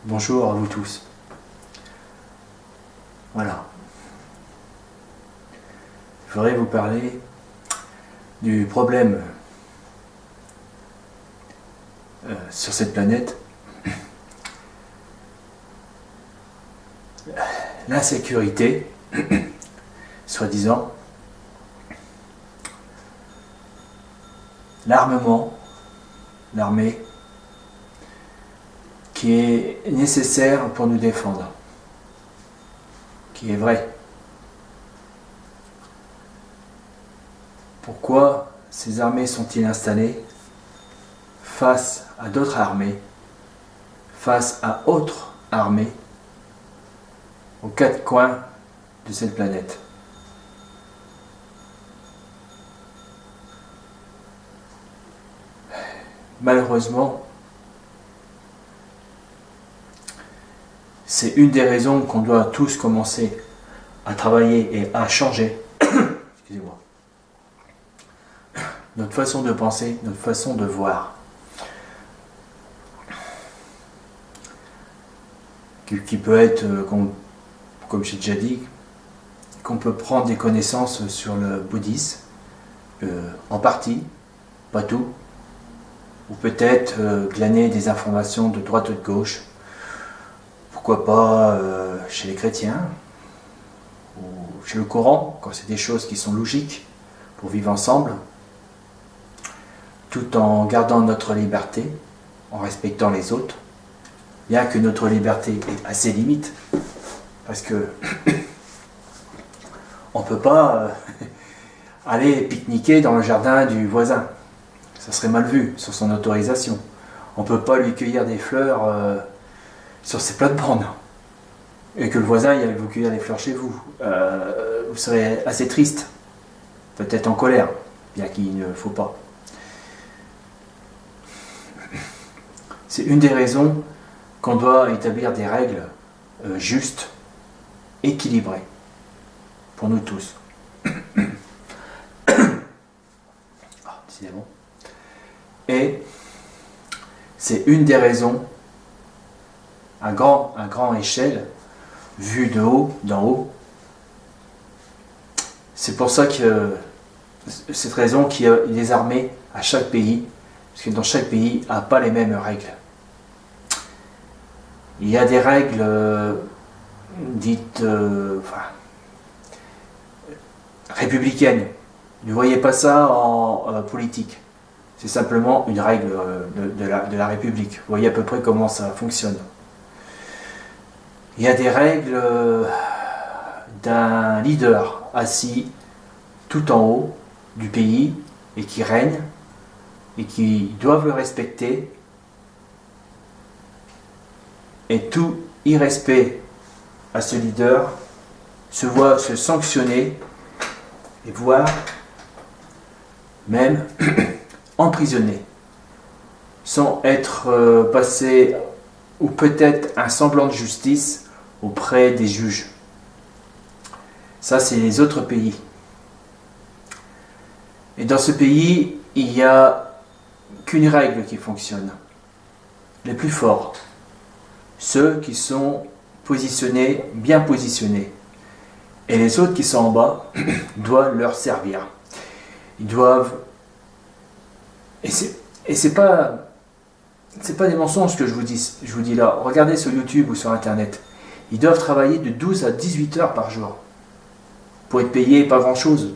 Bonjour à vous tous. Voilà. Je voudrais vous parler du problème sur cette planète. L'insécurité, soi-disant, l'armement, l'armée, qui est nécessaire pour nous défendre, qui est vrai. Pourquoi ces armées sont-ils installées face à d'autres armées, face à autres armées, aux quatre coins de cette planète? Malheureusement, c'est une des raisons qu'on doit tous commencer à travailler et à changer. Excusez-moi. Notre façon de penser, notre façon de voir. Qui peut être, comme j'ai déjà dit, qu'on peut prendre des connaissances sur le bouddhisme, en partie, pas tout, ou peut-être glaner des informations de droite ou de gauche, pourquoi pas chez les chrétiens, ou chez le Coran, quand c'est des choses qui sont logiques pour vivre ensemble, tout en gardant notre liberté, en respectant les autres, bien que notre liberté ait à ses limites, parce que on ne peut pas aller pique-niquer dans le jardin du voisin, ça serait mal vu, sur son autorisation. On ne peut pas lui cueillir des fleurs sur ses plates-bandes, et que le voisin il aille vous cueillir des fleurs chez vous. Vous serez assez triste, peut-être en colère, bien qu'il ne faut pas. C'est une des raisons qu'on doit établir des règles justes, équilibrées, pour nous tous. Décidément. Et c'est une des raisons, à grande échelle, vue de haut, d'en haut. C'est pour ça que cette raison qu'il y a des armées à chaque pays, parce que dans chaque pays n'a pas les mêmes règles. Il y a des règles dites républicaines. Ne voyez pas ça en politique. C'est simplement une règle de la République. Vous voyez à peu près comment ça fonctionne. Il y a des règles d'un leader assis tout en haut du pays et qui règne et qui doivent le respecter. Et tout irrespect à ce leader se voit se sanctionner et voire même emprisonné, sans être passé, ou peut-être un semblant de justice auprès des juges. Ça, c'est les autres pays. Et dans ce pays, il n'y a qu'une règle qui fonctionne. Les plus forts. Ceux qui sont positionnés, bien positionnés. Et les autres qui sont en bas doivent leur servir. Ils doivent... Et c'est pas des mensonges que je vous dis là. Regardez sur YouTube ou sur Internet. Ils doivent travailler de 12 à 18 heures par jour. Pour être payés pas grand-chose.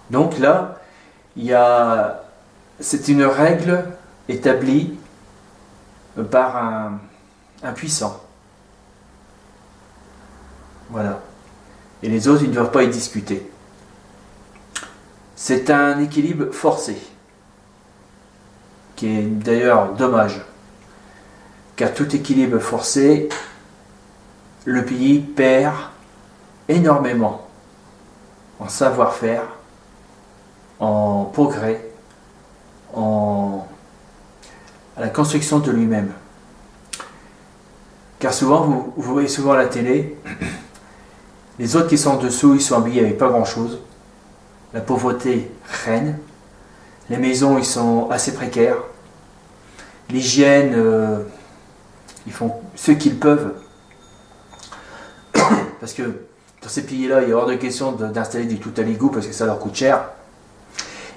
Donc là, c'est une règle établie par un puissant. Voilà. Et les autres, ils ne doivent pas y discuter. C'est un équilibre forcé, qui est d'ailleurs dommage. Car tout équilibre forcé, le pays perd énormément en savoir-faire, en progrès, à la construction de lui-même. Car souvent, vous voyez souvent à la télé, les autres qui sont en dessous, ils sont habillés avec pas grand-chose. La pauvreté règne, Les maisons, ils sont assez précaires. L'hygiène, ils font ce qu'ils peuvent. Parce que dans ces pays-là, il est hors de question d'installer du tout à l'égout parce que ça leur coûte cher.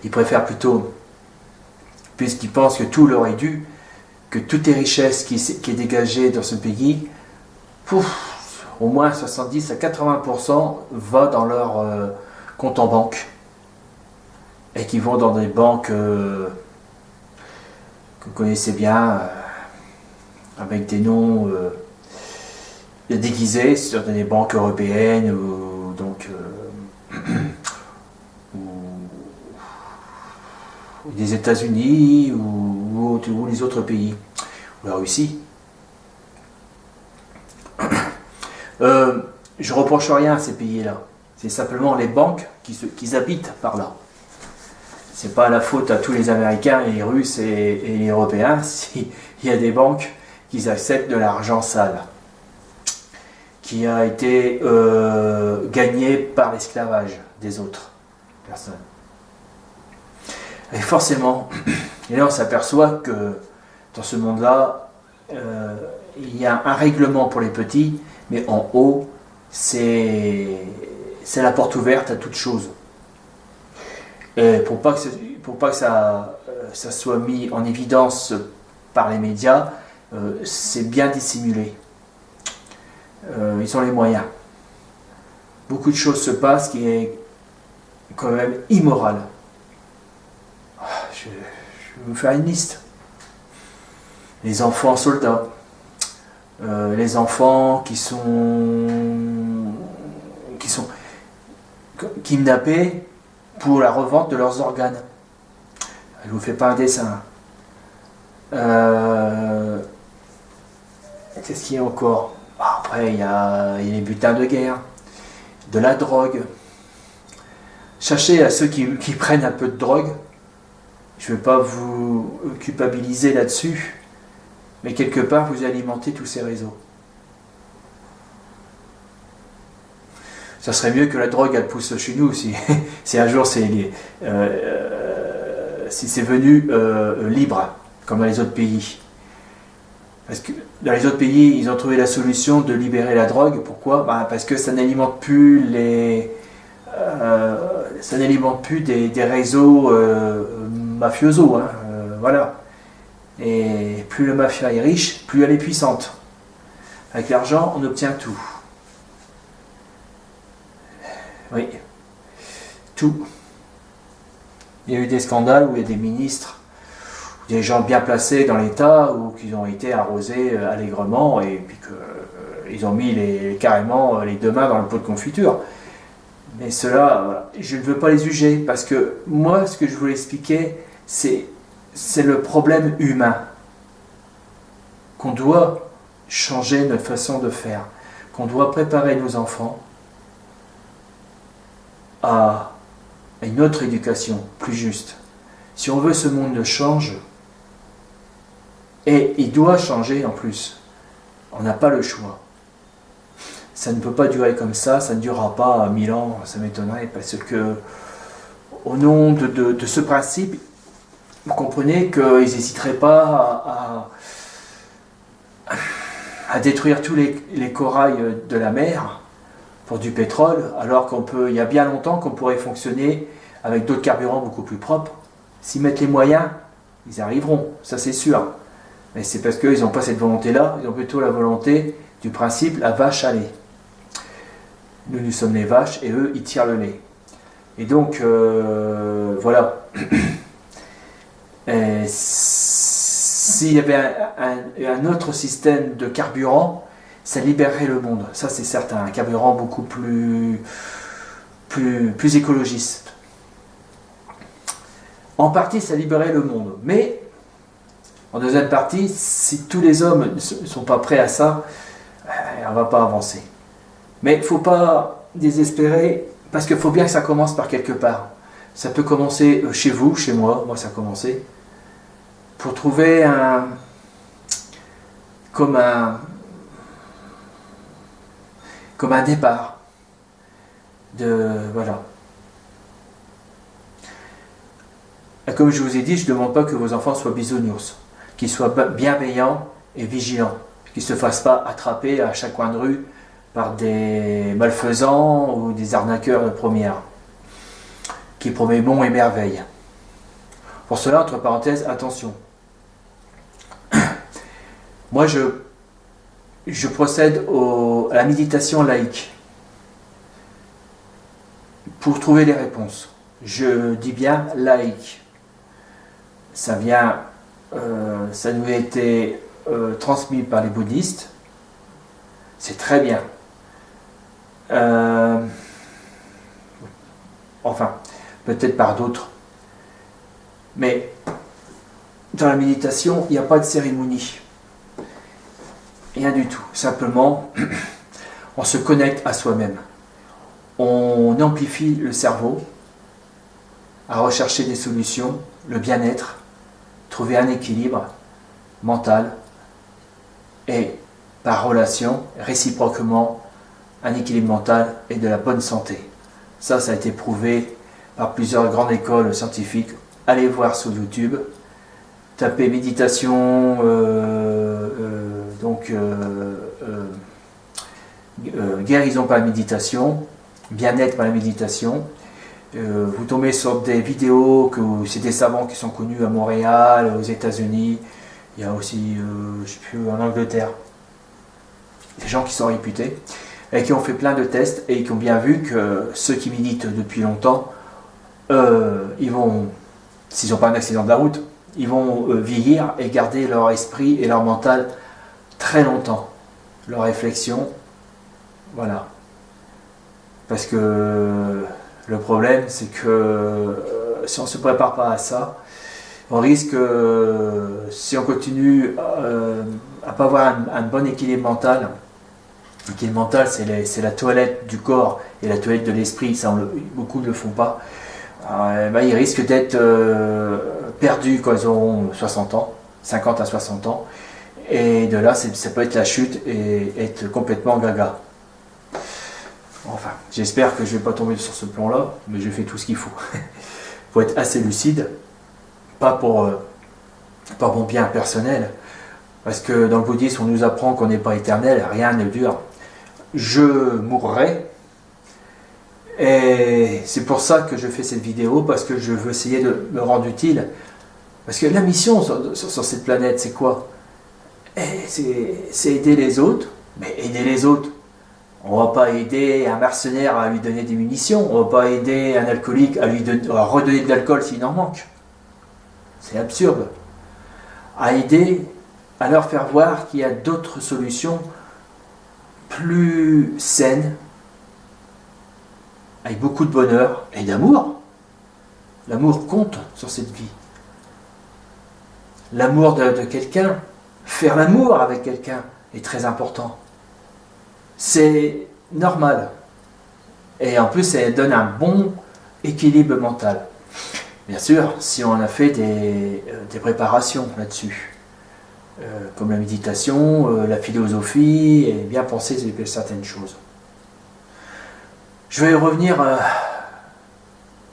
Ils préfèrent plutôt, puisqu'ils pensent que tout leur est dû, que toutes les richesses qui est dégagée dans ce pays, au moins 70 à 80% va dans leur compte en banque. Et qui vont dans des banques que vous connaissez bien, avec des noms déguisés sur des banques européennes ou des États-Unis ou les autres pays, ou la Russie. Je reproche rien à ces pays-là. C'est simplement les banques qui habitent par là. C'est pas la faute à tous les Américains et les Russes et les Européens s'il y a des banques qui acceptent de l'argent sale, qui a été gagné par l'esclavage des autres personnes. Et forcément, et là on s'aperçoit que dans ce monde-là, il y a un règlement pour les petits, mais en haut, c'est la porte ouverte à toute chose. Et pour pas que ça soit mis en évidence par les médias, c'est bien dissimulé. Ils ont les moyens. Beaucoup de choses se passent qui est quand même immoral. Je vais vous faire une liste. Les enfants soldats, les enfants qui sont kidnappés pour la revente de leurs organes. Je ne vous fais pas un dessin. Qu'est-ce qu'il y a encore? Après, il y a les butins de guerre, de la drogue. Sachez à ceux qui prennent un peu de drogue, je ne vais pas vous culpabiliser là-dessus, mais quelque part, vous alimentez tous ces réseaux. Ça serait mieux que la drogue, elle pousse chez nous, si un jour si c'est venu libre, comme dans les autres pays. Parce que dans les autres pays, ils ont trouvé la solution de libérer la drogue. Pourquoi? Parce que ça n'alimente plus des réseaux mafiosos. Voilà. Et plus le mafia est riche, plus elle est puissante. Avec l'argent, on obtient tout. Oui. Tout. Il y a eu des scandales où il y a des ministres, des gens bien placés dans l'État, ou qui ont été arrosés allègrement, et puis qu'ils ont mis carrément les deux mains dans le pot de confiture. Mais cela, je ne veux pas les juger, parce que moi, ce que je voulais expliquer, c'est le problème humain. Qu'on doit changer notre façon de faire, qu'on doit préparer nos enfants à une autre éducation plus juste. Si on veut ce monde ne change, et il doit changer en plus, on n'a pas le choix. Ça ne peut pas durer comme ça ne durera pas 1000 ans, ça m'étonnerait, parce que au nom de ce principe, vous comprenez qu'ils n'hésiteraient pas à détruire tous les corails de la mer pour du pétrole, alors il y a bien longtemps qu'on pourrait fonctionner avec d'autres carburants beaucoup plus propres. S'ils mettent les moyens, ils arriveront, ça c'est sûr. Mais c'est parce qu'ils n'ont pas cette volonté-là, ils ont plutôt la volonté du principe la vache à lait. Nous sommes les vaches et eux, ils tirent le lait. Et donc, voilà. S'il y avait un autre système de carburant, ça libérerait le monde, ça c'est certain, un carburant beaucoup plus écologiste. En partie, ça libérerait le monde, mais en deuxième partie, si tous les hommes ne sont pas prêts à ça, on ne va pas avancer. Mais il ne faut pas désespérer, parce qu'il faut bien que ça commence par quelque part. Ça peut commencer chez vous, chez moi ça a commencé, pour trouver comme un départ voilà. Comme je vous ai dit, je ne demande pas que vos enfants soient bisounours, qu'ils soient bienveillants et vigilants, qu'ils ne se fassent pas attraper à chaque coin de rue par des malfaisants ou des arnaqueurs de première, qui promettent bon et merveille. Pour cela, entre parenthèses, attention. Moi, je procède à la méditation laïque pour trouver les réponses. Je dis bien laïque. Ça nous a été transmis par les bouddhistes. C'est très bien. Enfin, peut-être par d'autres. Mais dans la méditation, il n'y a pas de cérémonie. Rien du tout. Simplement, on se connecte à soi-même. On amplifie le cerveau à rechercher des solutions, le bien-être, trouver un équilibre mental et par relation, réciproquement, un équilibre mental et de la bonne santé. Ça a été prouvé par plusieurs grandes écoles scientifiques. Allez voir sur YouTube, tapez méditation, guérison par la méditation, bien-être par la méditation. Vous tombez sur des vidéos, c'est des savants qui sont connus à Montréal, aux États-Unis, il y a aussi, je ne sais plus, en Angleterre, des gens qui sont réputés et qui ont fait plein de tests et qui ont bien vu que ceux qui méditent depuis longtemps, ils vont, s'ils n'ont pas un accident de la route, ils vont vieillir et garder leur esprit et leur mental très longtemps, leur réflexion, voilà. Parce que le problème, c'est que si on ne se prépare pas à ça, on risque, si on continue à ne pas avoir un bon équilibre mental, l'équilibre mental, c'est la toilette du corps et la toilette de l'esprit, ça beaucoup ne le font pas, ils risquent d'être perdus quand ils auront 60 ans, 50 à 60 ans, et de là, ça peut être la chute et être complètement gaga. Enfin, j'espère que je ne vais pas tomber sur ce plan-là, mais je fais tout ce qu'il faut. Il faut être assez lucide, pas pour mon bien personnel, parce que dans le bouddhisme, on nous apprend qu'on n'est pas éternel, rien ne dure. Je mourrai, et c'est pour ça que je fais cette vidéo, parce que je veux essayer de me rendre utile. Parce que la mission sur cette planète, c'est quoi? C'est aider les autres, mais aider les autres. On ne va pas aider un mercenaire à lui donner des munitions, on ne va pas aider un alcoolique à redonner de l'alcool s'il en manque. C'est absurde. À aider, à leur faire voir qu'il y a d'autres solutions plus saines, avec beaucoup de bonheur et d'amour. L'amour compte sur cette vie. L'amour de quelqu'un, faire l'amour avec quelqu'un est très important. C'est normal. Et en plus, ça donne un bon équilibre mental. Bien sûr, si on a fait des préparations là-dessus, comme la méditation, la philosophie, et bien penser sur certaines choses. Je vais revenir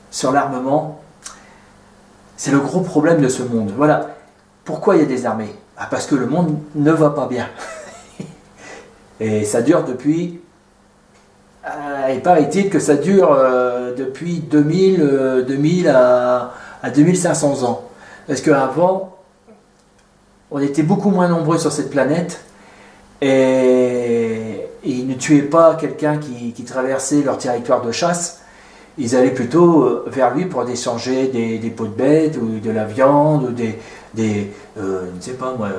sur l'armement. C'est le gros problème de ce monde. Voilà. Pourquoi il y a des armées? Parce que le monde ne va pas bien. Et ça dure depuis, il paraît-il que ça dure depuis 2000 à 2500 ans. Parce qu'avant, on était beaucoup moins nombreux sur cette planète et ils ne tuaient pas quelqu'un qui traversait leur territoire de chasse. Ils allaient plutôt vers lui pour échanger des peaux de bêtes ou de la viande ou je ne sais pas moi,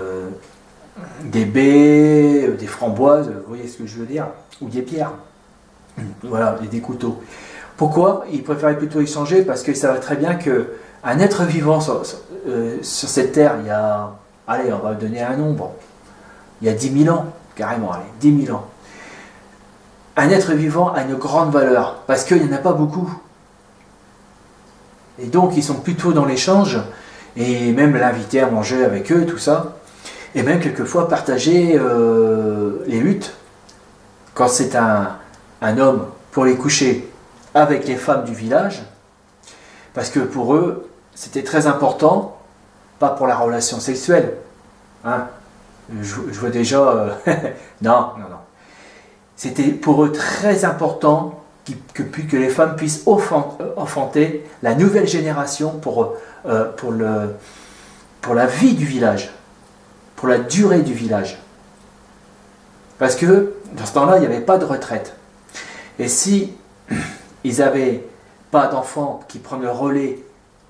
des baies, des framboises, vous voyez ce que je veux dire, ou des pierres, voilà, et des couteaux. Pourquoi ils préféraient plutôt échanger? Parce qu'ils savaient très bien qu'un être vivant sur cette terre, il y a, allez, on va donner un nombre, il y a 10 000 ans, carrément, allez, 10 000 ans. Un être vivant a une grande valeur, parce qu'il n'y en a pas beaucoup. Et donc, ils sont plutôt dans l'échange, et même l'inviter à manger avec eux, tout ça. Et même quelquefois partager les luttes. Quand c'est un homme pour les coucher avec les femmes du village, parce que pour eux, c'était très important, pas pour la relation sexuelle. Hein. Je vois déjà... non. C'était pour eux très important que les femmes puissent enfanter la nouvelle génération pour la vie du village, pour la durée du village. Parce que dans ce temps-là, il n'y avait pas de retraite. Et si ils n'avaient pas d'enfants qui prennent le relais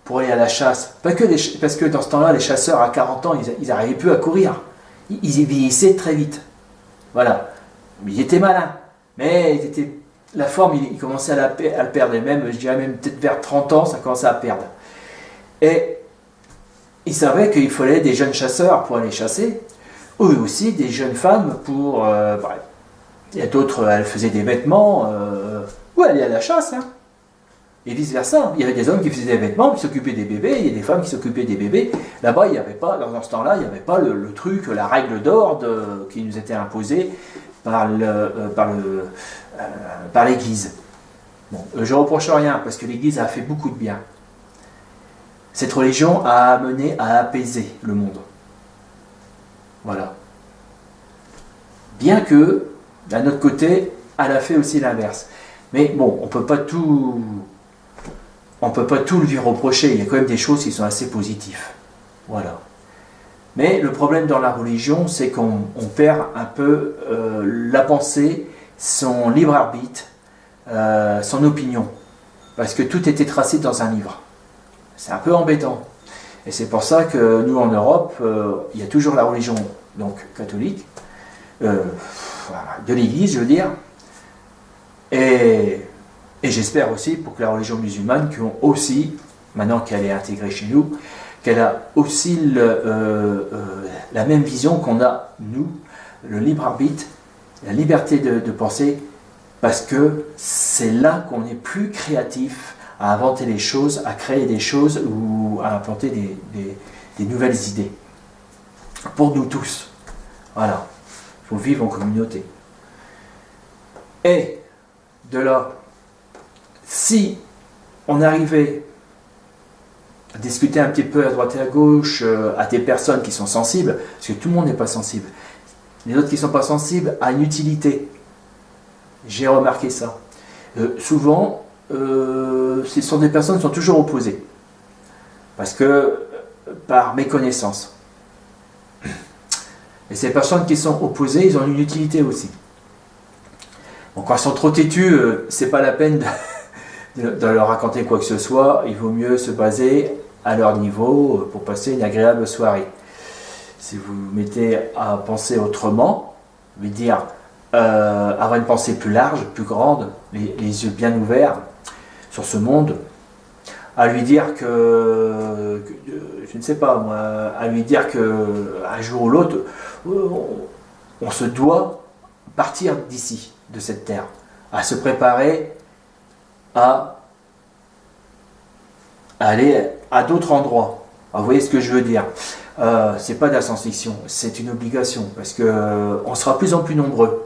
pour aller à la chasse, parce que dans ce temps-là, les chasseurs à 40 ans, ils n'arrivaient plus à courir. Ils vieillissaient très vite. Voilà. Mais ils étaient malins. Mais la forme, ils commençaient à le perdre. Et même, je dirais même peut-être vers 30 ans, ça commençait à perdre. Et ils savaient qu'il fallait des jeunes chasseurs pour aller chasser. Eux aussi, des jeunes femmes pour... il y a d'autres, elles faisaient des vêtements, ou elles allaient à la chasse. Hein. Et vice-versa. Il y avait des hommes qui faisaient des vêtements, qui s'occupaient des bébés, il y a des femmes qui s'occupaient des bébés. Là-bas, il n'y avait pas, dans ce temps-là, il n'y avait pas le truc, la règle d'ordre qui nous était imposée par l'Église. Bon, je ne reproche rien, parce que l'Église a fait beaucoup de bien. Cette religion a amené à apaiser le monde. Voilà. Bien que, d'un autre côté, elle a fait aussi l'inverse. Mais bon, on ne peut pas tout lui reprocher. Il y a quand même des choses qui sont assez positives. Voilà. Mais le problème dans la religion, c'est qu'on perd un peu la pensée, son libre arbitre, son opinion. Parce que tout était tracé dans un livre. C'est un peu embêtant. Et c'est pour ça que nous, en Europe, il y a toujours la religion donc catholique, de l'Église, je veux dire. Et j'espère aussi pour que la religion musulmane, qui ont aussi, maintenant qu'elle est intégrée chez nous, qu'elle a aussi la même vision qu'on a, nous, le libre arbitre, la liberté de penser, parce que c'est là qu'on est plus créatif à inventer des choses, à créer des choses ou à implanter des nouvelles idées. Pour nous tous. Voilà. Il faut vivre en communauté. Et de là, si on arrivait à discuter un petit peu à droite et à gauche, à des personnes qui sont sensibles, parce que tout le monde n'est pas sensible, les autres qui ne sont pas sensibles à une utilité. J'ai remarqué ça. Souvent, ce sont des personnes qui sont toujours opposées. Parce que, par méconnaissance. Et ces personnes qui sont opposées, ils ont une utilité aussi. Bon, quand ils sont trop têtus, c'est pas la peine de leur raconter quoi que ce soit. Il vaut mieux se baser à leur niveau pour passer une agréable soirée. Si vous vous mettez à penser autrement, je veux dire, avoir une pensée plus large, plus grande, les yeux bien ouverts sur ce monde, à lui dire que je ne sais pas moi, à lui dire que un jour ou l'autre, on se doit partir d'ici, de cette terre, à se préparer à aller à d'autres endroits. Alors, vous voyez ce que je veux dire. C'est pas de la science-fiction, c'est une obligation, parce que on sera de plus en plus nombreux.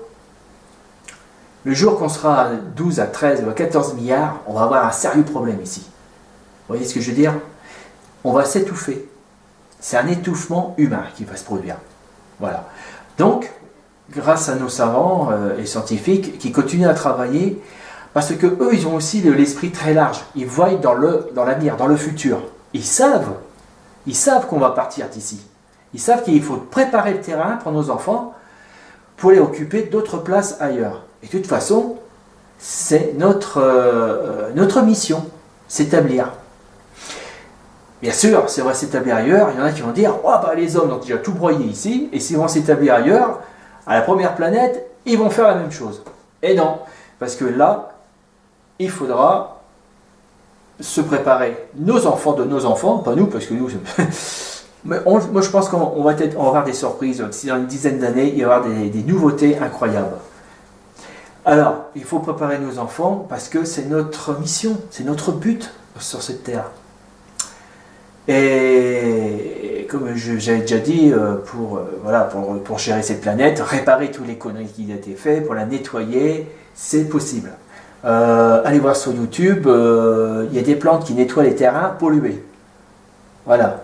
Le jour qu'on sera à 12, à 13 ou à 14 milliards, on va avoir un sérieux problème ici. Vous voyez ce que je veux dire? On va s'étouffer. C'est un étouffement humain qui va se produire. Voilà. Donc, grâce à nos savants et scientifiques qui continuent à travailler, parce que eux, ils ont aussi l'esprit très large. Ils voient dans l'avenir, dans le futur. Ils savent qu'on va partir d'ici. Ils savent qu'il faut préparer le terrain pour nos enfants pour les occuper d'autres places ailleurs. Et de toute façon, c'est notre mission, s'établir. Bien sûr, c'est vrai s'établir ailleurs, il y en a qui vont dire « Oh, bah, les hommes ont déjà tout broyé ici, et s'ils vont s'établir ailleurs, à la première planète, ils vont faire la même chose. » Et non, parce que là, il faudra se préparer. Nos enfants de nos enfants, pas nous, parce que nous... Mais moi, je pense qu'on va avoir des surprises. Si dans une dizaine d'années, il va y avoir des nouveautés incroyables. Alors, il faut préparer nos enfants parce que c'est notre mission, c'est notre but sur cette terre. Et comme j'avais déjà dit, pour gérer cette planète, réparer tous les conneries qui ont été faites, pour la nettoyer, c'est possible. Allez voir sur YouTube, il y a des plantes qui nettoient les terrains pollués. Voilà.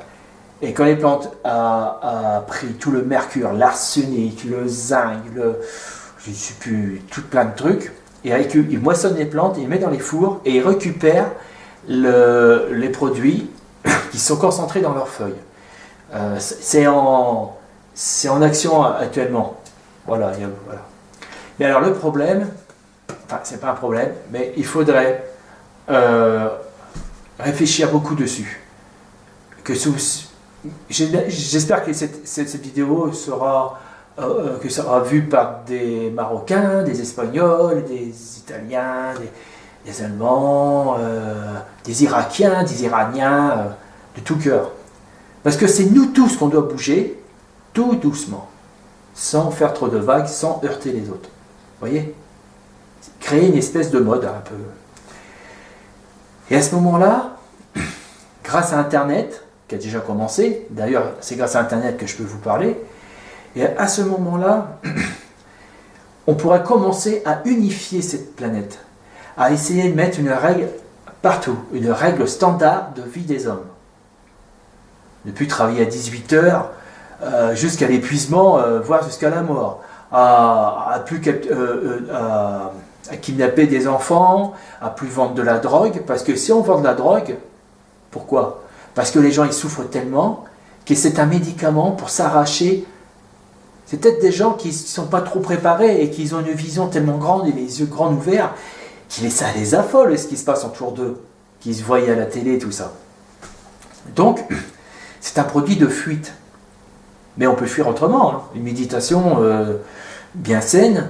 Et quand les plantes a pris tout le mercure, l'arsenic, le zinc, je ne sais plus, tout plein de trucs, il moissonne les plantes, il met dans les fours et il récupère les produits qui sont concentrés dans leurs feuilles. C'est en action actuellement. Voilà, voilà. Mais alors le problème, enfin c'est pas un problème, mais il faudrait réfléchir beaucoup dessus. J'espère que cette vidéo sera vue par des Marocains, des Espagnols, des Italiens, des Allemands, des Irakiens, des Iraniens, de tout cœur. Parce que c'est nous tous qu'on doit bouger, tout doucement, sans faire trop de vagues, sans heurter les autres. Vous voyez ? Créer une espèce de mode un peu. Et à ce moment-là, grâce à Internet, qui a déjà commencé, d'ailleurs c'est grâce à Internet que je peux vous parler, et à ce moment-là, on pourra commencer à unifier cette planète, à essayer de mettre une règle partout, une règle standard de vie des hommes. Ne plus travailler à 18 heures jusqu'à l'épuisement, voire jusqu'à la mort, à kidnapper des enfants, à plus vendre de la drogue, parce que si on vend de la drogue, pourquoi ? Parce que les gens ils souffrent tellement que c'est un médicament pour s'arracher. C'est peut-être des gens qui ne sont pas trop préparés et qui ont une vision tellement grande et les yeux grands ouverts, ça les affole ce qui se passe autour d'eux, qui se voient à la télé et tout ça. Donc, c'est un produit de fuite. Mais on peut fuir autrement. Hein. Une méditation bien saine,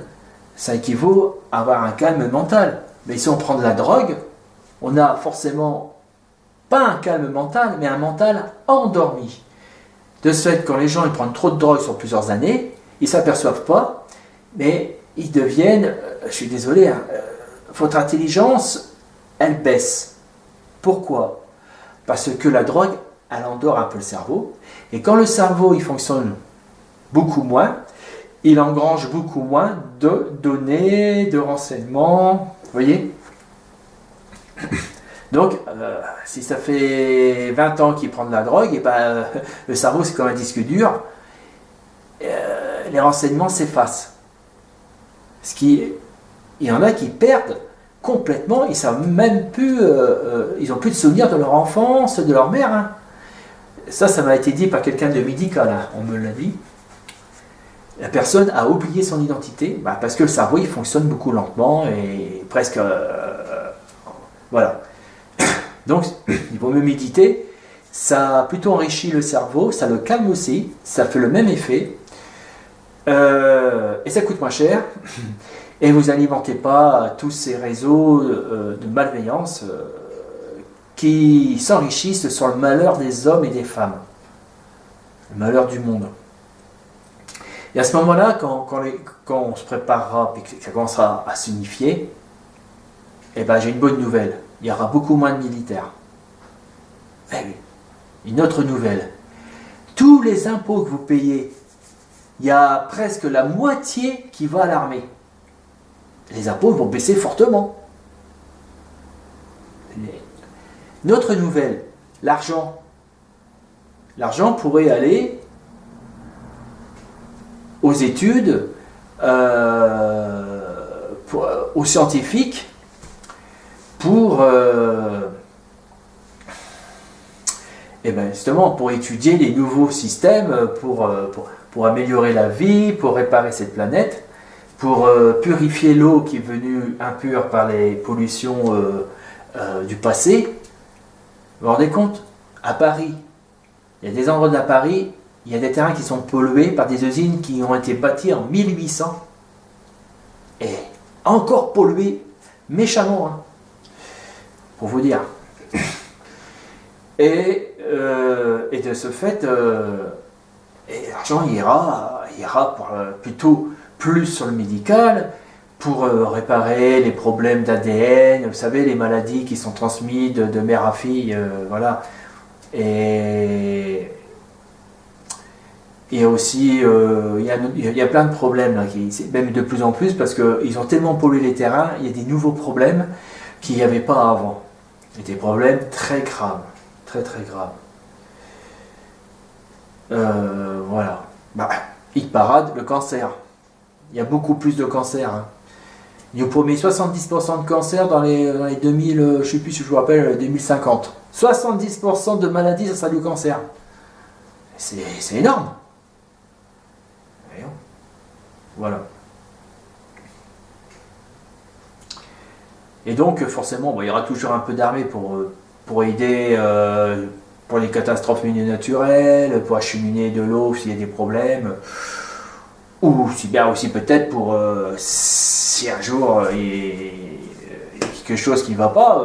ça équivaut à avoir un calme mental. Mais si on prend de la drogue, on n'a forcément pas un calme mental, mais un mental endormi. De ce fait, quand les gens ils prennent trop de drogue sur plusieurs années, ils ne s'aperçoivent pas, mais ils deviennent, je suis désolé, votre intelligence, elle baisse. Pourquoi ? Parce que la drogue, elle endort un peu le cerveau, et quand le cerveau il fonctionne beaucoup moins, il engrange beaucoup moins de données, de renseignements, vous voyez ? Donc, si ça fait 20 ans qu'il prend de la drogue, et ben, le cerveau c'est comme un disque dur, les renseignements s'effacent. Il y en a qui perdent complètement, ils savent même plus, ils n'ont plus de souvenirs de leur enfance, de leur mère. Hein. Ça m'a été dit par quelqu'un de médical, hein, on me l'a dit. La personne a oublié son identité, parce que le cerveau il fonctionne beaucoup lentement et presque... voilà. Donc, il vaut mieux méditer, ça plutôt enrichit le cerveau, ça le calme aussi, ça fait le même effet, et ça coûte moins cher, et vous n'alimentez pas tous ces réseaux de malveillance qui s'enrichissent sur le malheur des hommes et des femmes, le malheur du monde. Et à ce moment-là, quand on se préparera et que ça commencera à s'unifier, eh ben, j'ai une bonne nouvelle. Il y aura beaucoup moins de militaires. Eh oui. Une autre nouvelle. Tous les impôts que vous payez, il y a presque la moitié qui va à l'armée. Les impôts vont baisser fortement. Une autre nouvelle, l'argent. L'argent pourrait aller aux études, aux scientifiques, pour justement pour étudier les nouveaux systèmes, pour améliorer la vie, pour réparer cette planète, pour purifier l'eau qui est venue impure par les pollutions du passé. Vous vous rendez compte ? À Paris, il y a des endroits de Paris, il y a des terrains qui sont pollués par des usines qui ont été bâties en 1800 et encore pollués méchamment. Hein. Pour vous dire. Et de ce fait, l'argent ira plutôt plus sur le médical, pour réparer les problèmes d'ADN, vous savez, les maladies qui sont transmises de mère à fille, voilà. Et aussi, il y a plein de problèmes, là, même de plus en plus, parce qu'ils ont tellement pollué les terrains, il y a des nouveaux problèmes qu'il n'y avait pas avant. Et des problèmes très graves, très très graves. Voilà. Bah, hit parade, le cancer. Il y a beaucoup plus de cancers. Hein. Il nous promet 70% de cancer dans les 2000, je ne sais plus si je vous rappelle, 2050. 70% de maladies, ça sera du cancer. C'est énorme. Voyons. Voilà. Et donc, forcément, bon, il y aura toujours un peu d'armée pour aider pour les catastrophes naturelles, pour acheminer de l'eau s'il y a des problèmes. Ou si bien aussi peut-être pour si un jour il y a quelque chose qui ne va pas,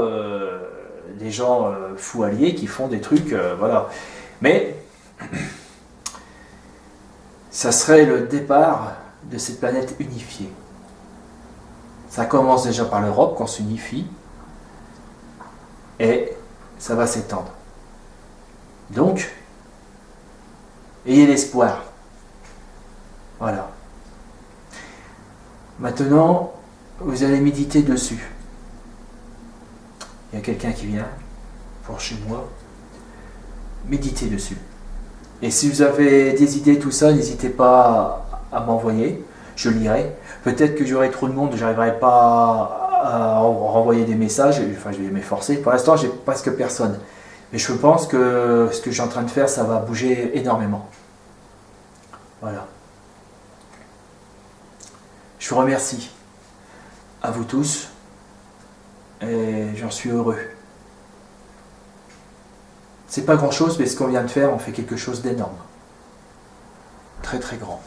des gens fous alliés qui font des trucs, voilà. Mais ça serait le départ de cette planète unifiée. Ça commence déjà par l'Europe, qu'on s'unifie, et ça va s'étendre. Donc, ayez l'espoir. Voilà. Maintenant, vous allez méditer dessus. Il y a quelqu'un qui vient pour chez moi. Méditez dessus. Et si vous avez des idées, tout ça, n'hésitez pas à m'envoyer. Je lirai. Peut-être que j'aurai trop de monde, je n'arriverai pas à renvoyer des messages. Enfin, je vais m'efforcer. Pour l'instant, j'ai presque personne. Mais je pense que ce que je suis en train de faire, ça va bouger énormément. Voilà. Je vous remercie à vous tous et j'en suis heureux. C'est pas grand chose, mais ce qu'on vient de faire, on fait quelque chose d'énorme. Très très grand.